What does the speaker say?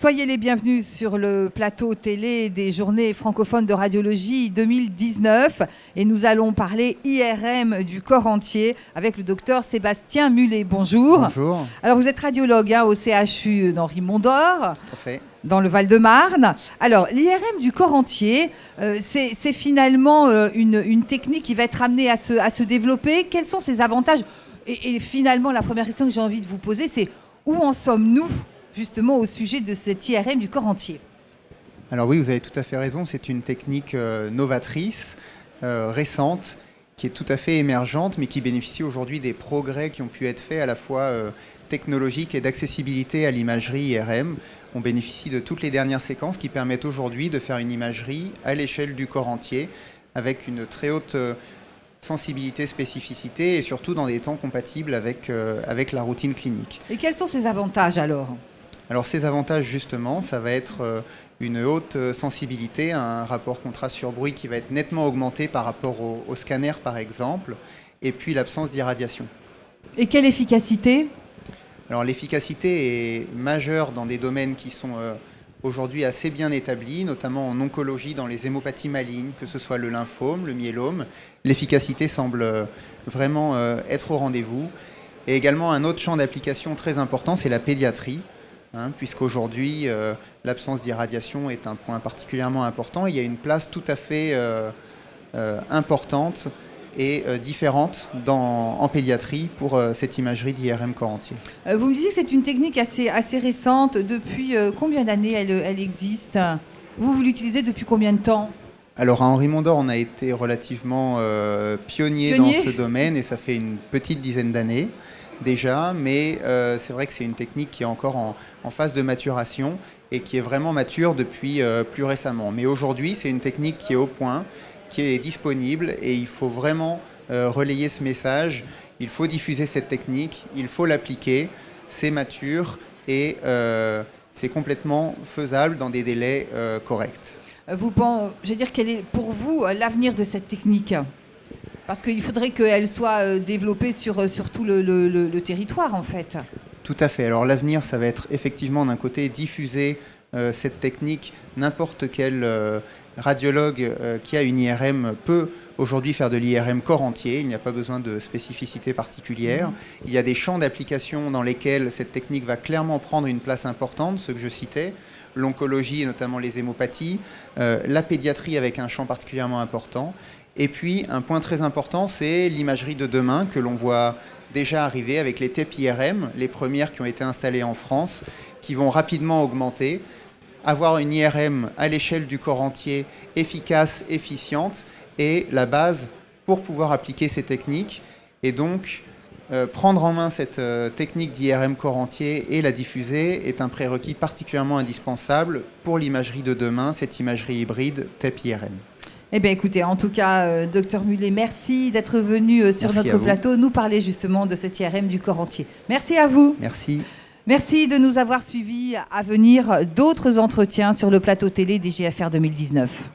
Soyez les bienvenus sur le plateau télé des Journées francophones de radiologie 2019 et nous allons parler IRM du corps entier avec le docteur Sébastien Mullet. Bonjour. Bonjour. Alors vous êtes radiologue au CHU d'Henri Mondor. Tout à fait. Dans le Val-de-Marne. Alors, l'IRM du corps entier, c'est finalement une technique qui va être amenée à se développer. Quels sont ses avantages ? Et finalement, la première question que j'ai envie de vous poser, c'est où en sommes-nous justement au sujet de cet IRM du corps entier ? Alors oui, vous avez tout à fait raison. C'est une technique novatrice, récente, qui est tout à fait émergente, mais qui bénéficie aujourd'hui des progrès qui ont pu être faits à la fois technologiques et d'accessibilité à l'imagerie IRM. On bénéficie de toutes les dernières séquences qui permettent aujourd'hui de faire une imagerie à l'échelle du corps entier avec une très haute sensibilité, spécificité et surtout dans des temps compatibles avec la routine clinique. Et quels sont ces avantages alors ? Alors ces avantages justement, ça va être une haute sensibilité, un rapport contraste sur bruit qui va être nettement augmenté par rapport au scanner par exemple, et puis l'absence d'irradiation. Et quelle efficacité ? Alors l'efficacité est majeure dans des domaines qui sont aujourd'hui assez bien établis, notamment en oncologie, dans les hémopathies malignes, que ce soit le lymphome, le myélome. L'efficacité semble vraiment être au rendez-vous. Et également un autre champ d'application très important, c'est la pédiatrie, puisqu'aujourd'hui l'absence d'irradiation est un point particulièrement important. Il y a une place tout à fait importante et différente en pédiatrie pour cette imagerie d'IRM corps entier. Vous me disiez que c'est une technique assez récente. Depuis combien d'années elle existe ? Vous l'utilisez depuis combien de temps ? Alors à Henri Mondor, on a été relativement pionnier dans ce domaine et ça fait une petite dizaine d'années déjà, mais c'est vrai que c'est une technique qui est encore en phase de maturation et qui est vraiment mature depuis plus récemment. Mais aujourd'hui, c'est une technique qui est au point, qui est disponible et il faut vraiment relayer ce message. Il faut diffuser cette technique, il faut l'appliquer, c'est mature et c'est complètement faisable dans des délais corrects. Je veux dire, quel est pour vous l'avenir de cette technique ? Parce qu'il faudrait qu'elle soit développée sur tout le territoire en fait. Tout à fait. Alors l'avenir, ça va être effectivement d'un côté diffuser cette technique. N'importe quel radiologue qui a une IRM peut aujourd'hui faire de l'IRM corps entier. Il n'y a pas besoin de spécificité particulière. Il y a des champs d'application dans lesquels cette technique va clairement prendre une place importante, ceux que je citais, l'oncologie et notamment les hémopathies, la pédiatrie avec un champ particulièrement important. Et puis un point très important, c'est l'imagerie de demain que l'on voit déjà arriver avec les TEP IRM, les premières qui ont été installées en France, qui vont rapidement augmenter. Avoir une IRM à l'échelle du corps entier, efficace, efficiente, est la base pour pouvoir appliquer ces techniques. Et donc, prendre en main cette technique d'IRM corps entier et la diffuser est un prérequis particulièrement indispensable pour l'imagerie de demain, cette imagerie hybride TEP IRM. Eh bien écoutez, en tout cas, docteur Mullet, merci d'être venu sur notre plateau nous parler justement de cet IRM du corps entier. Merci à vous. Merci. Merci de nous avoir suivis. À venir d'autres entretiens sur le plateau télé des GFR 2019.